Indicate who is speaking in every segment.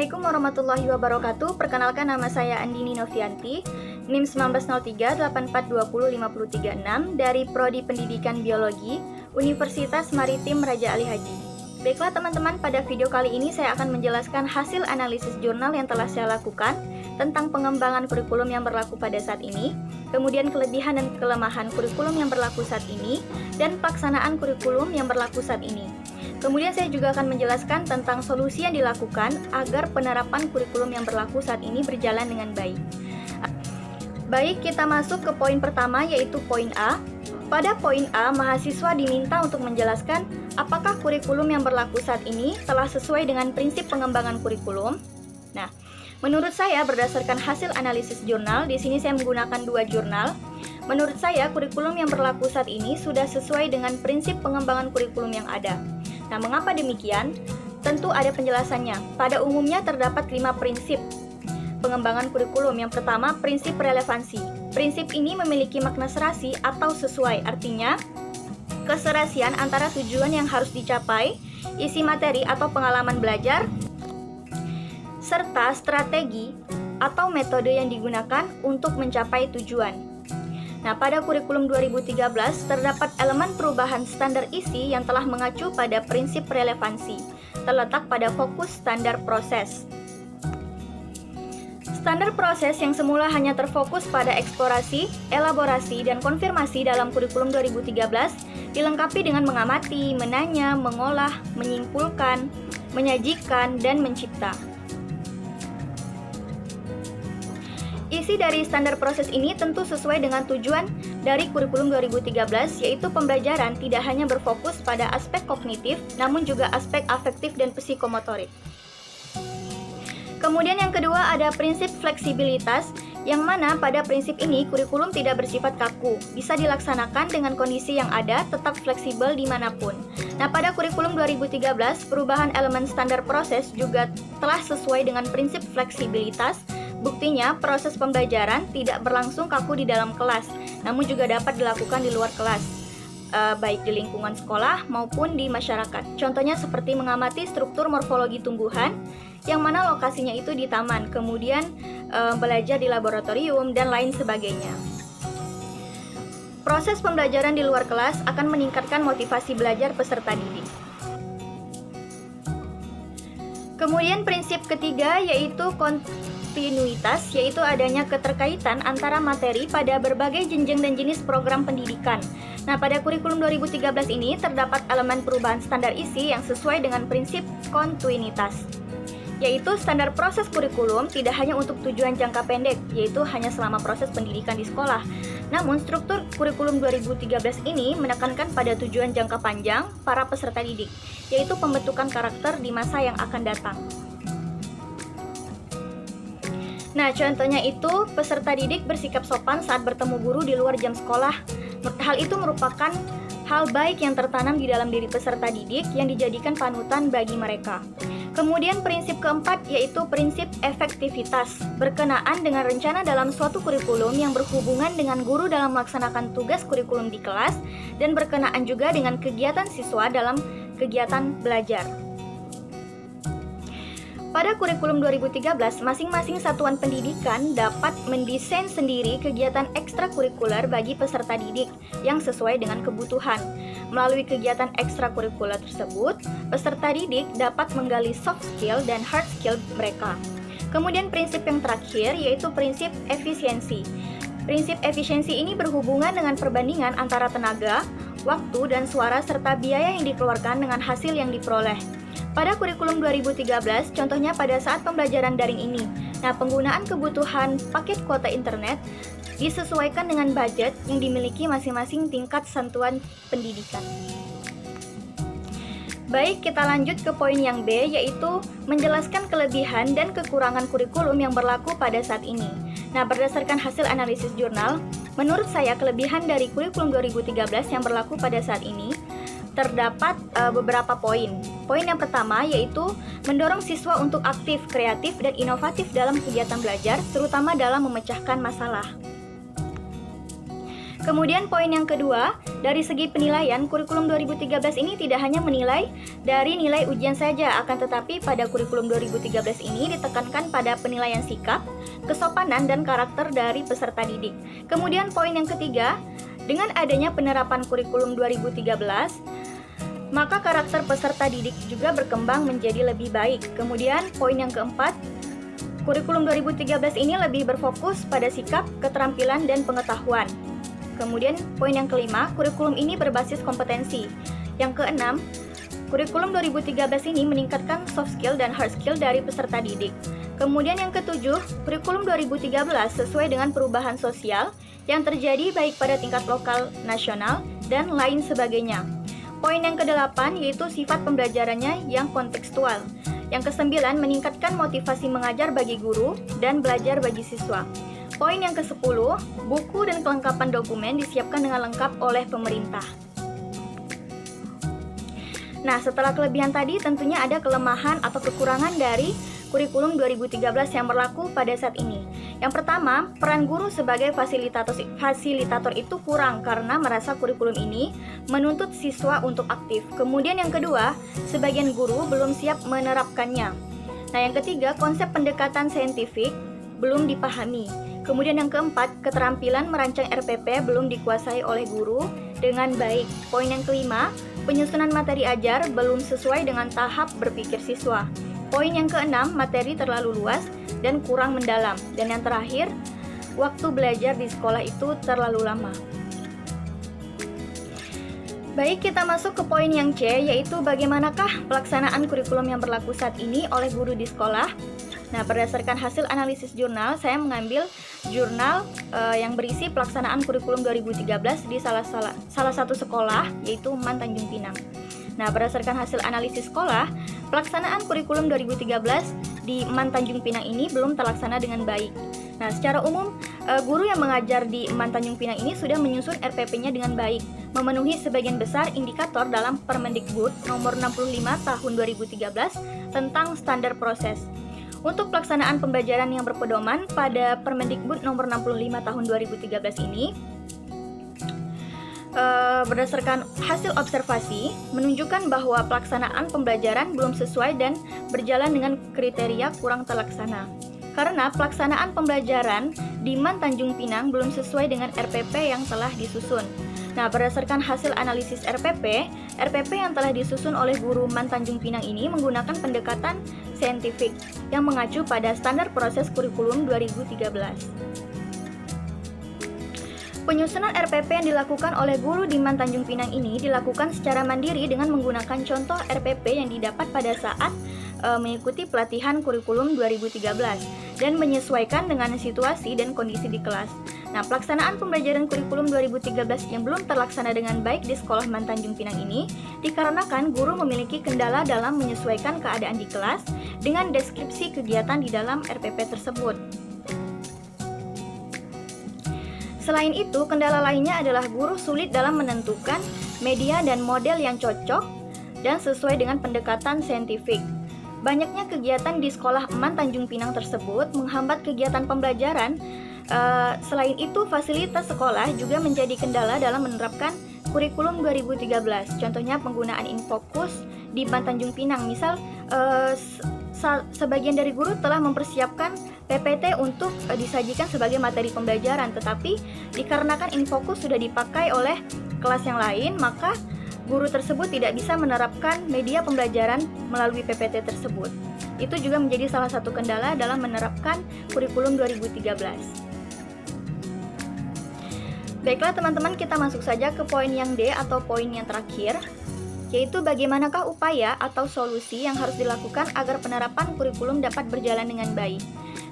Speaker 1: Assalamualaikum warahmatullahi wabarakatuh. Perkenalkan, nama saya Andini Novianti, NIM 1903-8420-536 dari Prodi Pendidikan Biologi, Universitas Maritim Raja Ali Haji. Baiklah teman-teman, pada video kali ini saya akan menjelaskan hasil analisis jurnal yang telah saya lakukan tentang pengembangan kurikulum yang berlaku pada saat ini, kemudian kelebihan dan kelemahan kurikulum yang berlaku saat ini, dan pelaksanaan kurikulum yang berlaku saat ini. Kemudian saya juga akan menjelaskan tentang solusi yang dilakukan agar penerapan kurikulum yang berlaku saat ini berjalan dengan baik. Baik, kita masuk ke poin pertama, yaitu poin A. Pada poin A, mahasiswa diminta untuk menjelaskan apakah kurikulum yang berlaku saat ini telah sesuai dengan prinsip pengembangan kurikulum. Nah, menurut saya berdasarkan hasil analisis jurnal, di sini saya menggunakan 2 jurnal. Menurut saya, kurikulum yang berlaku saat ini sudah sesuai dengan prinsip pengembangan kurikulum yang ada. Nah, mengapa demikian? Tentu ada penjelasannya. Pada umumnya terdapat 5 prinsip pengembangan kurikulum. Yang pertama, prinsip relevansi. Prinsip ini memiliki makna serasi atau sesuai, artinya keserasian antara tujuan yang harus dicapai, isi materi atau pengalaman belajar, serta strategi atau metode yang digunakan untuk mencapai tujuan. Nah, pada kurikulum 2013 terdapat elemen perubahan standar isi yang telah mengacu pada prinsip relevansi, terletak pada fokus standar proses. Standar proses yang semula hanya terfokus pada eksplorasi, elaborasi, dan konfirmasi dalam kurikulum 2013 dilengkapi dengan mengamati, menanya, mengolah, menyimpulkan, menyajikan, dan mencipta. Isi dari standar proses ini tentu sesuai dengan tujuan dari kurikulum 2013, yaitu pembelajaran tidak hanya berfokus pada aspek kognitif, namun juga aspek afektif dan psikomotorik. Kemudian yang kedua ada prinsip fleksibilitas, yang mana pada prinsip ini kurikulum tidak bersifat kaku, bisa dilaksanakan dengan kondisi yang ada, tetap fleksibel dimanapun. Nah, pada kurikulum 2013, perubahan elemen standar proses juga telah sesuai dengan prinsip fleksibilitas. Buktinya, proses pembelajaran tidak berlangsung kaku di dalam kelas, namun juga dapat dilakukan di luar kelas, baik di lingkungan sekolah maupun di masyarakat. Contohnya seperti mengamati struktur morfologi tumbuhan, yang mana lokasinya itu di taman, kemudian belajar di laboratorium, dan lain sebagainya. Proses pembelajaran di luar kelas akan meningkatkan motivasi belajar peserta didik. Kemudian prinsip ketiga yaitu kontinuitas, yaitu adanya keterkaitan antara materi pada berbagai jenjang dan jenis program pendidikan. Nah, pada kurikulum 2013 ini terdapat elemen perubahan standar isi yang sesuai dengan prinsip kontinuitas, yaitu standar proses kurikulum tidak hanya untuk tujuan jangka pendek, yaitu hanya selama proses pendidikan di sekolah. Namun, struktur kurikulum 2013 ini menekankan pada tujuan jangka panjang para peserta didik, yaitu pembentukan karakter di masa yang akan datang. Nah, contohnya itu peserta didik bersikap sopan saat bertemu guru di luar jam sekolah. Hal itu merupakan hal baik yang tertanam di dalam diri peserta didik yang dijadikan panutan bagi mereka. Kemudian prinsip keempat yaitu prinsip efektivitas, berkenaan dengan rencana dalam suatu kurikulum yang berhubungan dengan guru dalam melaksanakan tugas kurikulum di kelas dan berkenaan juga dengan kegiatan siswa dalam kegiatan belajar. Pada kurikulum 2013, masing-masing satuan pendidikan dapat mendesain sendiri kegiatan ekstrakurikuler bagi peserta didik yang sesuai dengan kebutuhan. Melalui kegiatan ekstrakurikuler tersebut, peserta didik dapat menggali soft skill dan hard skill mereka. Kemudian prinsip yang terakhir yaitu prinsip efisiensi. Prinsip efisiensi ini berhubungan dengan perbandingan antara tenaga, waktu, dan suara serta biaya yang dikeluarkan dengan hasil yang diperoleh. Pada kurikulum 2013, contohnya pada saat pembelajaran daring ini. Nah, penggunaan kebutuhan paket kuota internet disesuaikan dengan budget yang dimiliki masing-masing tingkat satuan pendidikan. Baik, kita lanjut ke poin yang B, yaitu menjelaskan kelebihan dan kekurangan kurikulum yang berlaku pada saat ini. Nah, berdasarkan hasil analisis jurnal, menurut saya kelebihan dari kurikulum 2013 yang berlaku pada saat ini terdapat beberapa poin. Poin yang pertama yaitu mendorong siswa untuk aktif, kreatif, dan inovatif dalam kegiatan belajar, terutama dalam memecahkan masalah. Kemudian poin yang kedua, dari segi penilaian, kurikulum 2013 ini tidak hanya menilai dari nilai ujian saja, akan tetapi pada kurikulum 2013 ini ditekankan pada penilaian sikap, kesopanan, dan karakter dari peserta didik. Kemudian poin yang ketiga, dengan adanya penerapan kurikulum 2013, maka karakter peserta didik juga berkembang menjadi lebih baik. Kemudian poin yang keempat, kurikulum 2013 ini lebih berfokus pada sikap, keterampilan, dan pengetahuan. Kemudian poin yang kelima, kurikulum ini berbasis kompetensi. Yang keenam, kurikulum 2013 ini meningkatkan soft skill dan hard skill dari peserta didik. Kemudian yang ketujuh, kurikulum 2013 sesuai dengan perubahan sosial yang terjadi baik pada tingkat lokal, nasional, dan lain sebagainya. Poin yang kedelapan yaitu sifat pembelajarannya yang kontekstual. Yang kesembilan, meningkatkan motivasi mengajar bagi guru dan belajar bagi siswa. Poin yang ke-10, buku dan kelengkapan dokumen disiapkan dengan lengkap oleh pemerintah. Nah, setelah kelebihan tadi, tentunya ada kelemahan atau kekurangan dari kurikulum 2013 yang berlaku pada saat ini. Yang pertama, peran guru sebagai fasilitator itu kurang karena merasa kurikulum ini menuntut siswa untuk aktif. Kemudian yang kedua, sebagian guru belum siap menerapkannya. Nah, yang ketiga, konsep pendekatan saintifik belum dipahami. Kemudian yang keempat, keterampilan merancang RPP belum dikuasai oleh guru dengan baik. Poin yang kelima, penyusunan materi ajar belum sesuai dengan tahap berpikir siswa. Poin yang keenam, materi terlalu luas dan kurang mendalam. Dan yang terakhir, waktu belajar di sekolah itu terlalu lama. Baik, kita masuk ke poin yang C, yaitu bagaimanakah pelaksanaan kurikulum yang berlaku saat ini oleh guru di sekolah. Nah, berdasarkan hasil analisis jurnal, saya mengambil jurnal yang berisi pelaksanaan kurikulum 2013 di salah satu sekolah, yaitu MAN Tanjung Pinang. Nah, berdasarkan hasil analisis sekolah, pelaksanaan kurikulum 2013 di MAN Tanjung Pinang ini belum terlaksana dengan baik. Nah, secara umum, guru yang mengajar di MAN Tanjung Pinang ini sudah menyusun RPP-nya dengan baik, memenuhi sebagian besar indikator dalam Permendikbud nomor 65 tahun 2013 tentang standar proses. Untuk pelaksanaan pembelajaran yang berpedoman pada Permendikbud nomor 65 tahun 2013 ini, berdasarkan hasil observasi menunjukkan bahwa pelaksanaan pembelajaran belum sesuai dan berjalan dengan kriteria kurang terlaksana. Karena pelaksanaan pembelajaran di MAN Tanjung Pinang belum sesuai dengan RPP yang telah disusun. Nah, berdasarkan hasil analisis RPP yang telah disusun oleh guru MAN Tanjung Pinang ini menggunakan pendekatan saintifik yang mengacu pada standar proses kurikulum 2013. Penyusunan RPP yang dilakukan oleh guru di MAN Tanjung Pinang ini dilakukan secara mandiri dengan menggunakan contoh RPP yang didapat pada saat mengikuti pelatihan kurikulum 2013 dan menyesuaikan dengan situasi dan kondisi di kelas. Nah, pelaksanaan pembelajaran kurikulum 2013 yang belum terlaksana dengan baik di sekolah MAN Tanjung Pinang ini dikarenakan guru memiliki kendala dalam menyesuaikan keadaan di kelas dengan deskripsi kegiatan di dalam RPP tersebut. Selain itu, kendala lainnya adalah guru sulit dalam menentukan media dan model yang cocok dan sesuai dengan pendekatan saintifik. Banyaknya kegiatan di sekolah MAN Tanjung Pinang tersebut menghambat kegiatan pembelajaran. Selain itu, fasilitas sekolah juga menjadi kendala dalam menerapkan kurikulum 2013. Contohnya penggunaan Infokus di MAN Tanjung Pinang. Misal, sebagian dari guru telah mempersiapkan PPT untuk disajikan sebagai materi pembelajaran, tetapi dikarenakan Infokus sudah dipakai oleh kelas yang lain, maka guru tersebut tidak bisa menerapkan media pembelajaran melalui PPT tersebut. Itu juga menjadi salah satu kendala dalam menerapkan kurikulum 2013. Baiklah teman-teman, kita masuk saja ke poin yang D atau poin yang terakhir, yaitu bagaimanakah upaya atau solusi yang harus dilakukan agar penerapan kurikulum dapat berjalan dengan baik.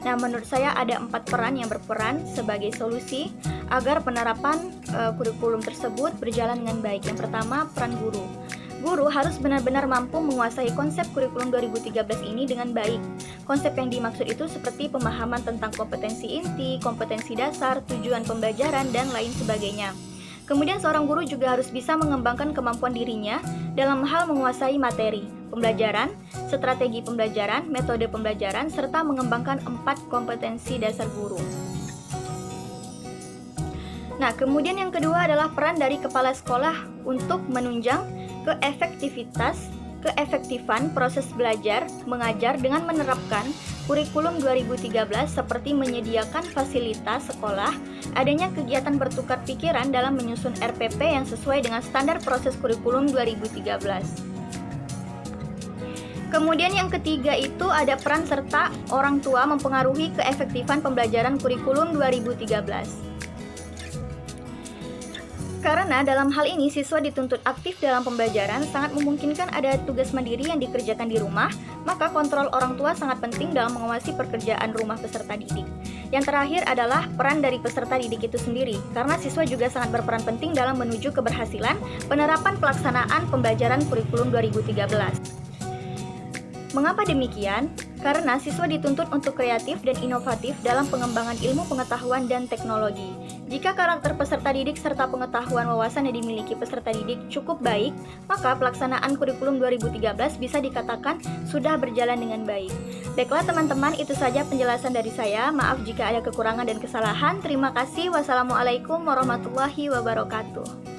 Speaker 1: Nah, menurut saya ada 4 peran yang berperan sebagai solusi agar penerapan kurikulum tersebut berjalan dengan baik. Yang pertama, peran guru. Guru harus benar-benar mampu menguasai konsep kurikulum 2013 ini dengan baik. Konsep yang dimaksud itu seperti pemahaman tentang kompetensi inti, kompetensi dasar, tujuan pembelajaran, dan lain sebagainya. Kemudian seorang guru juga harus bisa mengembangkan kemampuan dirinya dalam hal menguasai materi, pembelajaran, strategi pembelajaran, metode pembelajaran, serta mengembangkan 4 kompetensi dasar guru. Nah, kemudian yang kedua adalah peran dari kepala sekolah untuk menunjang keefektifan proses belajar mengajar dengan menerapkan kurikulum 2013 seperti menyediakan fasilitas sekolah, adanya kegiatan bertukar pikiran dalam menyusun RPP yang sesuai dengan standar proses kurikulum 2013. Kemudian yang ketiga itu ada peran serta orang tua mempengaruhi keefektifan pembelajaran kurikulum 2013. Karena dalam hal ini siswa dituntut aktif dalam pembelajaran, sangat memungkinkan ada tugas mandiri yang dikerjakan di rumah, maka kontrol orang tua sangat penting dalam mengawasi pekerjaan rumah peserta didik. Yang terakhir adalah peran dari peserta didik itu sendiri, karena siswa juga sangat berperan penting dalam menuju keberhasilan penerapan pelaksanaan pembelajaran kurikulum 2013. Mengapa demikian? Karena siswa dituntut untuk kreatif dan inovatif dalam pengembangan ilmu pengetahuan dan teknologi. Jika karakter peserta didik serta pengetahuan wawasan yang dimiliki peserta didik cukup baik, maka pelaksanaan kurikulum 2013 bisa dikatakan sudah berjalan dengan baik. Baiklah teman-teman, itu saja penjelasan dari saya. Maaf jika ada kekurangan dan kesalahan. Terima kasih. Wassalamualaikum warahmatullahi wabarakatuh.